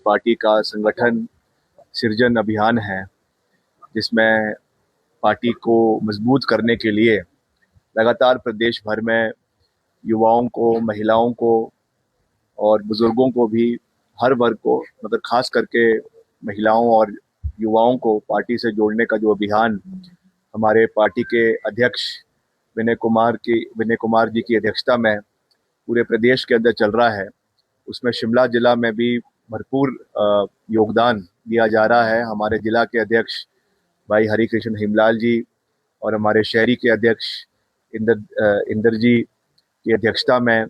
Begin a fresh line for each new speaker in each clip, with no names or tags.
Party का संगठन सृजन अभियान है, जिसमें पार्टी को मजबूत करने के लिए लगातार प्रदेश भर में युवाओं को, महिलाओं को और बुजुर्गों को भी, हर वर्ग को, मतलब खास करके महिलाओं और युवाओं को पार्टी से जोड़ने का जो अभियान हमारे पार्टी के अध्यक्ष विनय कुमार जी की अध्यक्षता में पूरे प्रदेश के अंदर चल रहा है, उसमें शिमला जिला में भी भरपूर योगदान दिया जा रहा है। हमारे जिला के अध्यक्ष भाई हरिकृष्ण हिमलाल जी और हमारे शहरी के अध्यक्ष इंदर जी की अध्यक्षता में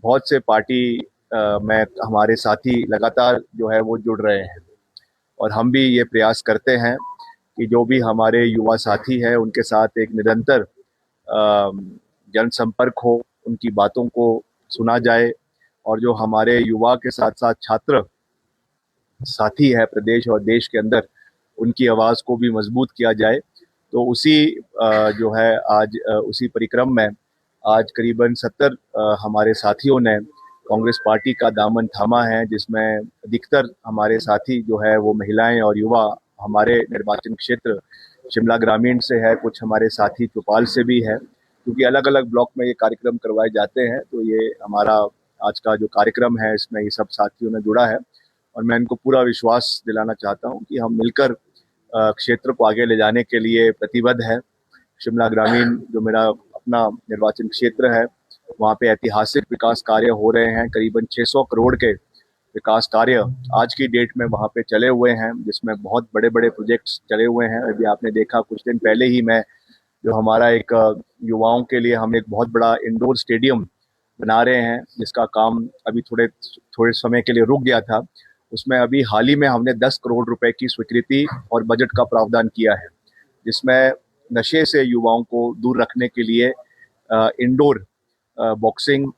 बहुत से पार्टी में हमारे साथी लगातार जो है वो जुड़ रहे हैं, और हम भी ये प्रयास करते हैं कि जो भी हमारे युवा साथी हैं उनके साथ एक निरंतर जनसंपर्क हो, उनकी बातों को सुना जाए, और जो हमारे युवा के साथ साथ छात्र साथी है प्रदेश और देश के अंदर, उनकी आवाज़ को भी मजबूत किया जाए। तो उसी जो है आज उसी परिक्रम में आज करीबन 70 हमारे साथियों ने कांग्रेस पार्टी का दामन थामा है, जिसमें अधिकतर हमारे साथी जो है वो महिलाएं और युवा हमारे निर्वाचन क्षेत्र शिमला ग्रामीण से है, कुछ हमारे साथी चौपाल से भी है, क्योंकि अलग अलग ब्लॉक में ये कार्यक्रम करवाए जाते हैं। तो ये हमारा आज का जो कार्यक्रम है इसमें ये सब साथियों ने जुड़ा है, और मैं इनको पूरा विश्वास दिलाना चाहता हूँ कि हम मिलकर क्षेत्र को आगे ले जाने के लिए प्रतिबद्ध है। शिमला ग्रामीण जो मेरा अपना निर्वाचन क्षेत्र है, वहाँ पे ऐतिहासिक विकास कार्य हो रहे हैं। करीबन 600 करोड़ के विकास कार्य आज की डेट में वहाँ पे चले हुए हैं, जिसमें बहुत बड़े बड़े प्रोजेक्ट्स चले हुए हैं। अभी आपने देखा कुछ दिन पहले ही मैं जो हमारा एक युवाओं के लिए हम एक बहुत बड़ा इंडोर स्टेडियम बना रहे हैं, जिसका काम अभी थोड़े समय के लिए रुक गया था। उसमें अभी हाल ही में हमने 10 करोड़ रुपए की स्वीकृति और बजट का प्रावधान किया है, जिसमें नशे से युवाओं को दूर रखने के लिए indoor boxing,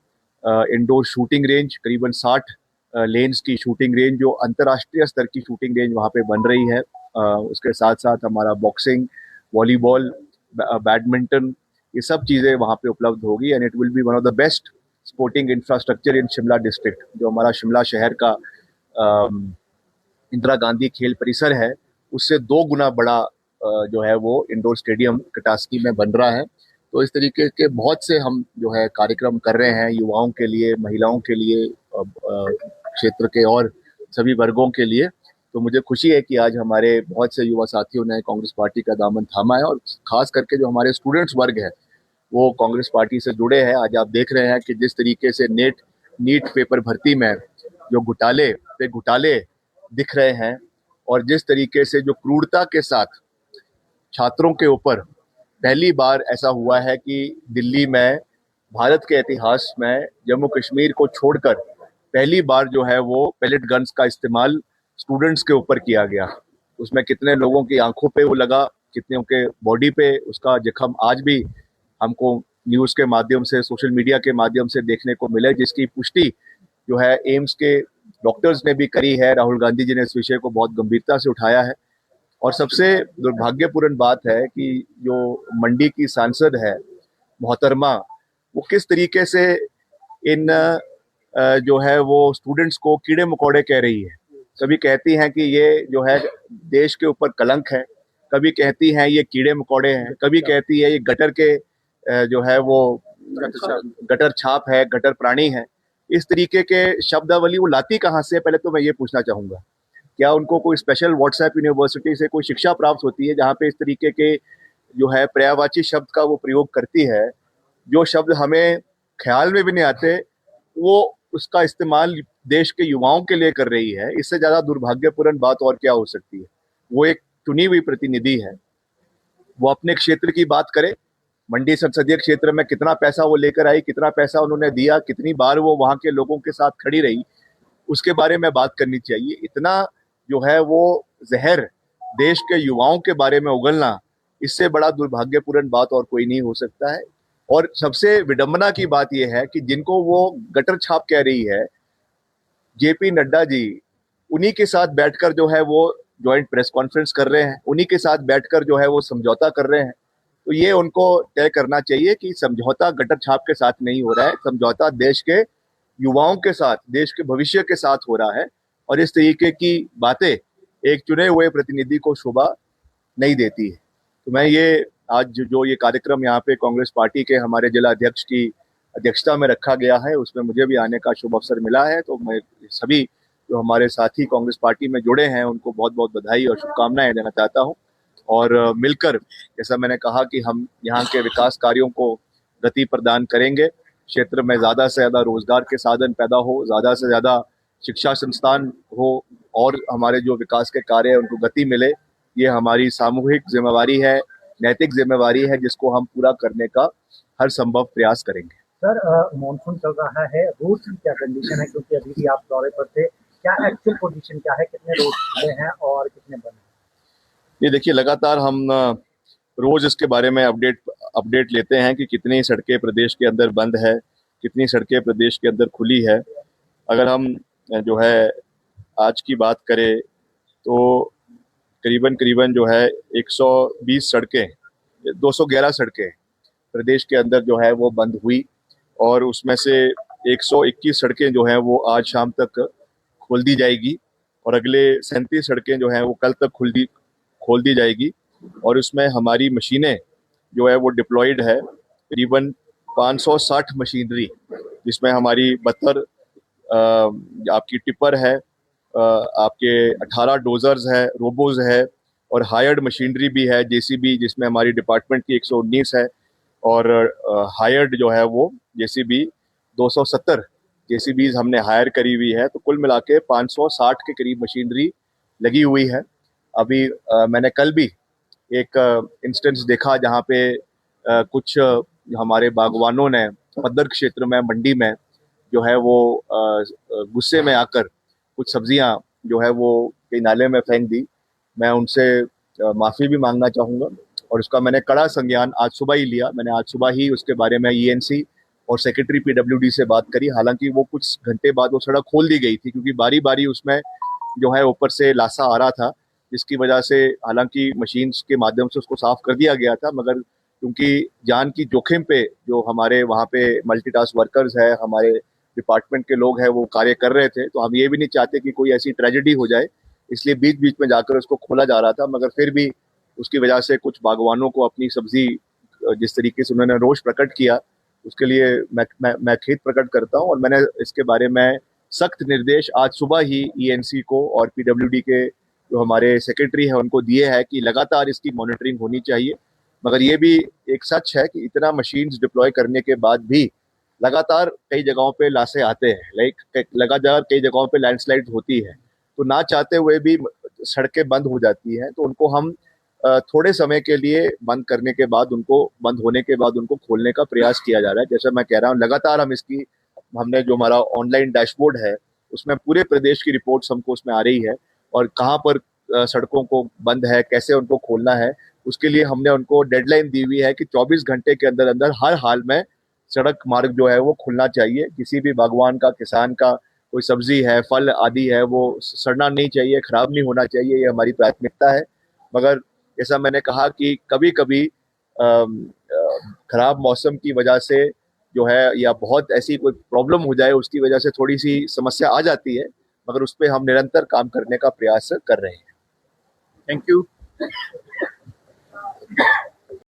indoor shooting range, करीबन 60 लेन्स की शूटिंग रेंज, जो अंतर्राष्ट्रीय स्तर की शूटिंग रेंज वहाँ पे बन रही है। उसके साथ साथ हमारा बॉक्सिंग, वॉलीबॉल, बैडमिंटन, ये सब चीज़ें वहाँ पे उपलब्ध होगी, and it will be one of the best sporting infrastructure in Shimla district. जो हमारा शिमला शहर का इंदिरा गांधी खेल परिसर है, उससे 2 गुना बड़ा जो है वो इंडोर स्टेडियम कटास्की में बन रहा है। तो इस तरीके के बहुत से हम जो है कार्यक्रम कर रहे हैं युवाओं के लिए, महिलाओं के लिए, क्षेत्र के और सभी वर्गों के लिए। तो मुझे खुशी है कि आज हमारे बहुत से युवा साथियों ने कांग्रेस पार्टी का दामन थामा है, और खास करके जो हमारे स्टूडेंट्स वर्ग है वो कांग्रेस पार्टी से जुड़े हैं। आज आप देख रहे हैं कि जिस तरीके से नीट पेपर भर्ती में जो घुटाले दिख रहे हैं, और जिस तरीके से जो क्रूरता के साथ छात्रों के ऊपर पहली बार ऐसा हुआ है कि दिल्ली में भारत के इतिहास में जम्मू कश्मीर को छोड़कर पहली बार जो है वो पेलेट गन्स का इस्तेमाल स्टूडेंट्स के ऊपर किया गया। उसमें कितने लोगों की आंखों पे वो लगा, कितने के बॉडी पे उसका जख्म आज भी हमको न्यूज़ के माध्यम से, सोशल मीडिया के माध्यम से देखने को मिले, जिसकी पुष्टि जो है एम्स के डॉक्टर्स ने भी करी है। राहुल गांधी जी ने इस विषय को बहुत गंभीरता से उठाया है। और सबसे दुर्भाग्यपूर्ण बात है कि जो मंडी की सांसद है मोहतरमा, वो किस तरीके से इन जो है वो स्टूडेंट्स को कीड़े मकोड़े कह रही है। कभी कहती हैं कि ये जो है देश के ऊपर कलंक है, कभी कहती हैं ये कीड़े मकोड़े हैं, कभी कहती है ये गटर के जो है वो गटर छाप है, गटर प्राणी है। इस तरीके के शब्दावली वो लाती कहाँ से, पहले तो मैं ये पूछना चाहूंगा। क्या उनको कोई स्पेशल व्हाट्सएप यूनिवर्सिटी से कोई शिक्षा प्राप्त होती है जहाँ पे इस तरीके के जो है पर्यायवाची शब्द का वो प्रयोग करती है, जो शब्द हमें ख्याल में भी नहीं आते, वो उसका इस्तेमाल देश के युवाओं के लिए कर रही है। इससे ज्यादा दुर्भाग्यपूर्ण बात और क्या हो सकती है। वो एक चुनी हुई प्रतिनिधि है, वो अपने क्षेत्र की बात करे। मंडी संसदीय क्षेत्र में कितना पैसा वो लेकर आई, कितना पैसा उन्होंने दिया, कितनी बार वो वहां के लोगों के साथ खड़ी रही, उसके बारे में बात करनी चाहिए। इतना जो है वो जहर देश के युवाओं के बारे में उगलना, इससे बड़ा दुर्भाग्यपूर्ण बात और कोई नहीं हो सकता है। और सबसे विडंबना की बात यह है कि जिनको वो गटर छाप कह रही है, जेपी नड्डा जी, उन्हीं के साथ बैठकर जो है वो ज्वाइंट प्रेस कॉन्फ्रेंस कर रहे हैं, उन्हीं के साथ बैठकर जो है वो समझौता कर रहे हैं। तो ये उनको तय करना चाहिए कि समझौता गटर छाप के साथ नहीं हो रहा है, समझौता देश के युवाओं के साथ, देश के भविष्य के साथ हो रहा है। और इस तरीके की बातें एक चुने हुए प्रतिनिधि को शोभा नहीं देती है। तो मैं ये आज जो ये कार्यक्रम यहाँ पे कांग्रेस पार्टी के हमारे जिला अध्यक्ष की अध्यक्षता में रखा गया है, उसमें मुझे भी आने का शुभ अवसर मिला है। तो मैं सभी जो हमारे साथी कांग्रेस पार्टी में जुड़े हैं उनको बहुत बहुत बधाई और शुभकामनाएं देना चाहता हूं। और मिलकर, जैसा मैंने कहा कि हम यहाँ के विकास कार्यों को गति प्रदान करेंगे, क्षेत्र में ज़्यादा से ज़्यादा रोजगार के साधन पैदा हो, ज़्यादा से ज़्यादा शिक्षा संस्थान हो और हमारे जो विकास के कार्य हैं उनको गति मिले। ये हमारी सामूहिक जिम्मेवारी है, नैतिक जिम्मेवारी है, जिसको हम पूरा करने का हर संभव प्रयास करेंगे।
सर, मॉनसून चल रहा है, रोड की क्या कंडीशन है, क्योंकि अभी भी आप दौरे पर थे, क्या एक्चुअल पोजीशन क्या है, कितने रोड खुले हैं और कितने बंद हैं?
ये देखिए, लगातार हम रोज इसके बारे में अपडेट लेते हैं कि कितनी सड़कें प्रदेश के अंदर बंद है, कितनी सड़कें प्रदेश के अंदर खुली है। अगर हम जो है आज की बात करें तो करीबन करीबन जो है 120 सड़कें, 211 सड़कें प्रदेश के अंदर जो है वो बंद हुई और उसमें से 121 सड़कें जो हैं वो आज शाम तक खोल दी जाएगी और अगले 37 सड़कें जो हैं वो कल तक खोल दी जाएगी। और उसमें हमारी मशीनें जो है वो डिप्लॉयड है, करीबन 560 मशीनरी, जिसमें हमारी 72 आपकी टिपर है, आपके 18 डोजर्स है, रोबोज है और हायर्ड मशीनरी भी है, जेसीबी, जिसमें हमारी डिपार्टमेंट की 119 है और हायर्ड जो है वो जेसीबी 270 जेसीबीज हमने हायर करी हुई है। तो कुल मिला के 560 के करीब मशीनरी लगी हुई है। अभी मैंने कल भी एक इंस्टेंस देखा जहाँ पे कुछ हमारे बागवानों ने पद्दर क्षेत्र में मंडी में जो है वो गुस्से में आकर कुछ सब्जियां जो है वो कई नाले में फेंक दी। मैं उनसे माफ़ी भी मांगना चाहूँगा और उसका मैंने कड़ा संज्ञान आज सुबह ही लिया। मैंने आज सुबह ही उसके बारे में ईएनसी और सेक्रेटरी पीडब्ल्यूडी से बात करी। हालांकि वो कुछ घंटे बाद वो सड़क खोल दी गई थी क्योंकि बारी बारी उसमें जो है ऊपर से लाशा आ रहा था, जिसकी वजह से हालांकि मशीन के माध्यम से उसको साफ कर दिया गया था, मगर क्योंकि जान की जोखिम पे जो हमारे वहाँ पे मल्टीटास्क वर्कर्स है, हमारे डिपार्टमेंट के लोग हैं, वो कार्य कर रहे थे, तो हम ये भी नहीं चाहते कि कोई ऐसी ट्रेजेडी हो जाए, इसलिए बीच बीच में जाकर उसको खोला जा रहा था। मगर फिर भी उसकी वजह से कुछ बागवानों को अपनी सब्जी जिस तरीके से उन्होंने रोष प्रकट किया, उसके लिए मैं खेद प्रकट करता हूँ और मैंने इसके बारे में सख्त निर्देश आज सुबह ही ईएनसी को और पीडब्ल्यूडी के जो हमारे सेक्रेटरी है उनको दिए हैं कि लगातार इसकी मॉनिटरिंग होनी चाहिए। मगर ये भी एक सच है कि इतना मशीन्स डिप्लॉय करने के बाद भी लगातार कई जगहों पे लाशें आते हैं, लगातार कई जगहों पे लैंडस्लाइड होती है, तो ना चाहते हुए भी सड़कें बंद हो जाती हैं। तो उनको हम थोड़े समय के लिए बंद करने के बाद, उनको बंद होने के बाद उनको खोलने का प्रयास किया जा रहा है। जैसे मैं कह रहा हूँ, लगातार हमने जो हमारा ऑनलाइन डैशबोर्ड है उसमें पूरे प्रदेश की रिपोर्ट्स हमको उसमें आ रही है और कहाँ पर सड़कों को बंद है, कैसे उनको खोलना है, उसके लिए हमने उनको डेडलाइन दी हुई है कि 24 घंटे के अंदर अंदर हर हाल में सड़क मार्ग जो है वो खुलना चाहिए। किसी भी बागवान का, किसान का कोई सब्जी है, फल आदि है, वो सड़ना नहीं चाहिए, खराब नहीं होना चाहिए, ये हमारी प्राथमिकता है। मगर जैसा मैंने कहा कि कभी कभी खराब मौसम की वजह से जो है या बहुत ऐसी कोई प्रॉब्लम हो जाए उसकी वजह से थोड़ी सी समस्या आ जाती है, मगर उस पर हम निरंतर काम करने का प्रयास कर रहे हैं।
Thank you.